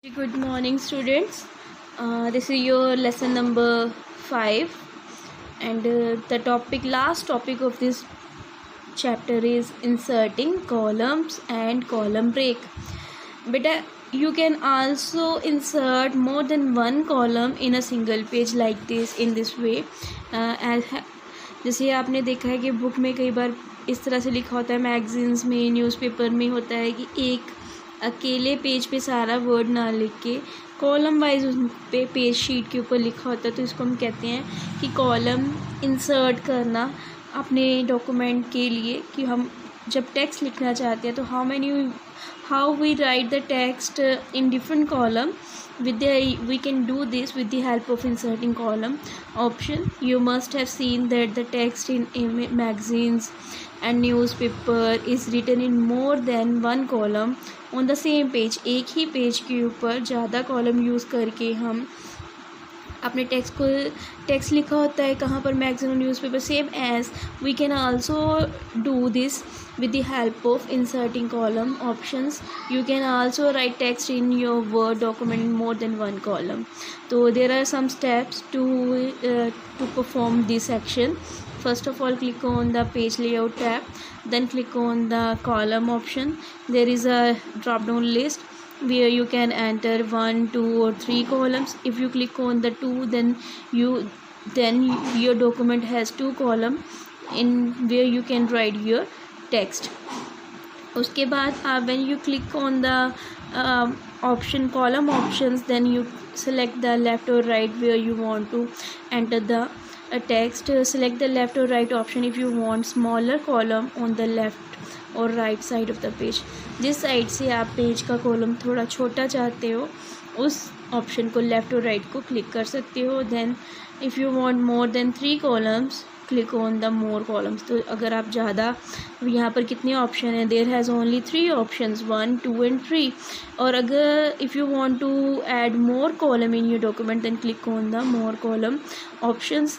Good morning, students. This is your lesson number 5, and the last topic of this chapter is inserting columns and column break. Beta, you can also insert more than one column in a single page like this in this way. जैसे आपने देखा है कि book में कई बार इस तरह से लिखा होता है, मैगजीन्स में, न्यूज़पेपर में होता है कि एक अकेले पेज पे सारा वर्ड ना लिख के कॉलम वाइज उस पे पेज शीट के ऊपर लिखा होता है, तो इसको हम कहते हैं कि कॉलम इंसर्ट करना अपने डॉक्यूमेंट के लिए। कि हम जब टेक्स्ट लिखना चाहते हैं तो how we write the text in different column we can do this with the help of inserting column option. You must have seen that the text in magazines and newspaper is written in more than one column on the same page. एक ही page के ऊपर ज़्यादा column use करके हम अपने text लिखा होता है कहाँ पर, मैगजीन और newspaper. Same as we can also do this with the help of inserting column options. You can also write text in your Word document in more than one column. So there are some steps to perform this action. First of all, click on the page layout tab, then click on the column option. There is a drop down list where you can enter 1, 2 or 3 columns. If you click on the 2, then your document has 2 columns in where you can write your text. उसके बाद when you click on the option column options, then you select the left or right where you want to enter the text. Select the left or right option if you want smaller column on the left or right side of the page. जिस side से आप page का column थोड़ा छोटा चाहते हो उस option को लेफ़्ट और राइट को क्लिक कर सकते हो. Then if you want more than 3 columns, click on the more columns. तो अगर आप ज़्यादा, यहाँ पर कितने ऑप्शन हैं, there has only 3 options, 1, 2 and 3. और अगर if you want to add more column in your document, then click on the more column options.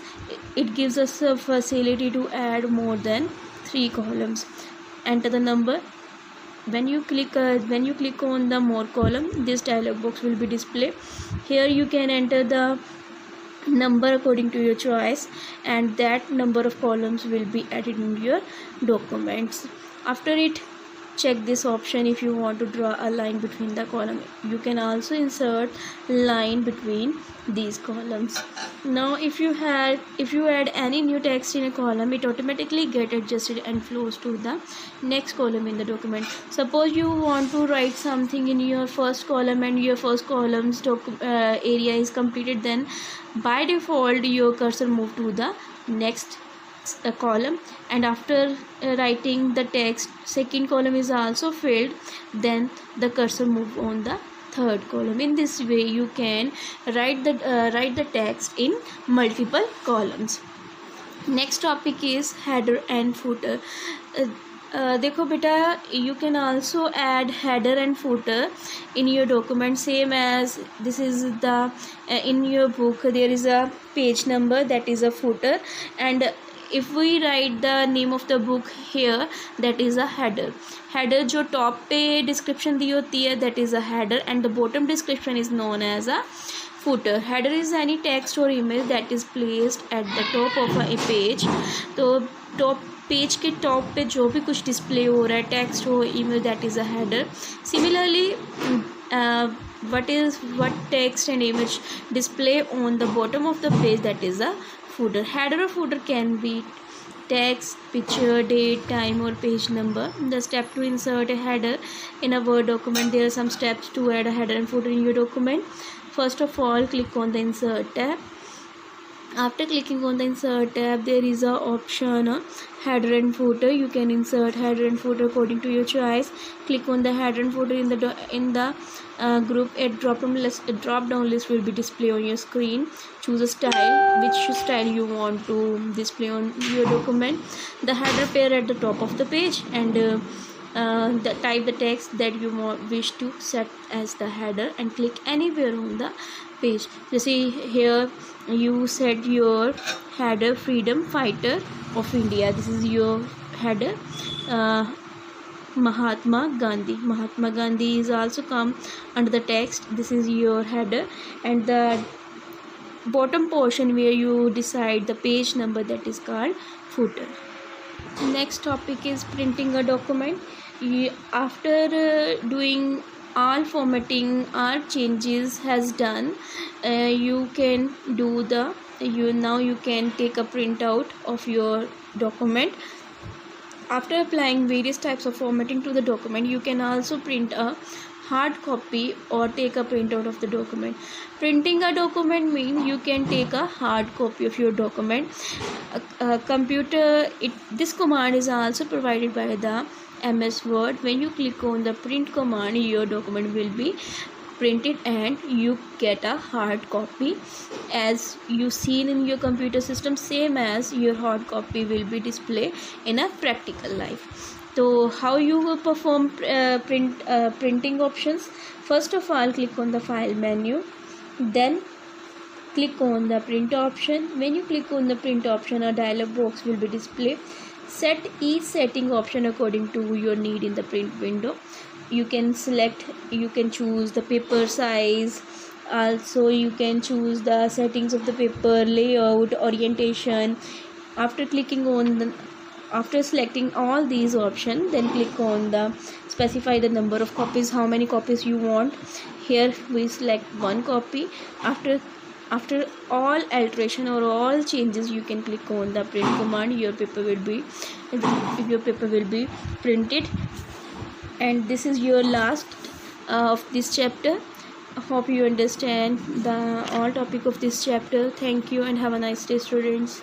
It gives us a facility to add more than 3 columns. Enter the number. When you click on the more column, this dialog box will be displayed. Here you can enter the number according to your choice, and that number of columns will be added in your documents. After it, check this option if you want to draw a line between the column. You can also insert line between these columns. Now if you add any new text in a column, it automatically get adjusted and flows to the next column in the document. Suppose you want to write something in your first column and your first column's area is completed, then by default your cursor move to the next column, and after writing the text, second column is also filled, then the cursor move on the third column. In this way you can write the text in multiple columns. Next topic is header and footer. देखो बेटा, you can also add header and footer in your document, same as this is the in your book there is a page number, that is a footer, and if we write the name of the book here, that is a header. जो top पे description दी होती है, that is a header, and the bottom description is known as a footer. Header is any text or image that is placed at the top of a page. तो page के top पे जो भी कुछ display हो रहा है, text हो, image, that is a header. Similarly what text and image display on the bottom of the page, that is a footer. Header or footer can be text, picture, date, time or page number. The step to insert a header in a Word document. There are some steps to add a header and footer in your document. First of all, click on the insert tab. After clicking on the insert tab, there is a option header and footer. You can insert header and footer according to your choice. Click on the header and footer in the group. A drop down list will be displayed on your screen. Choose a style, which style you want to display on your document. The header appear at the top of the page, and type the text that you wish to set as the header and click anywhere on the page. जैसे here you set your header freedom fighter of India. This is your header. Mahatma Gandhi. Mahatma Gandhi is also come under the text. This is your header, and the bottom portion where you decide the page number, that is called footer. Next topic is printing a document. After doing all formatting, all changes has done, you can do the now you can take a printout of your document. After applying various types of formatting to the document, you can also print a hard copy or take a printout of the document. Printing a document means you can take a hard copy of your document. This command is also provided by the MS Word. When you click on the print command, your document will be printed and you get a hard copy as you seen in your computer system, same as your hard copy will be displayed in a practical life. So how you will perform printing options? First of all, click on the file menu, then click on the print option. When you click on the print option, a dialog box will be displayed. Set each setting option according to your need in the print window. You can choose the paper size, also you can choose the settings of the paper, layout, orientation. After selecting all these options, then click on the specify the number of copies, how many copies you want. Here we select 1 copy. After all alteration or all changes, you can click on the print command. Your paper will be printed. And this is your last of this chapter. I hope you understand the all topic of this chapter. Thank you and have a nice day, students.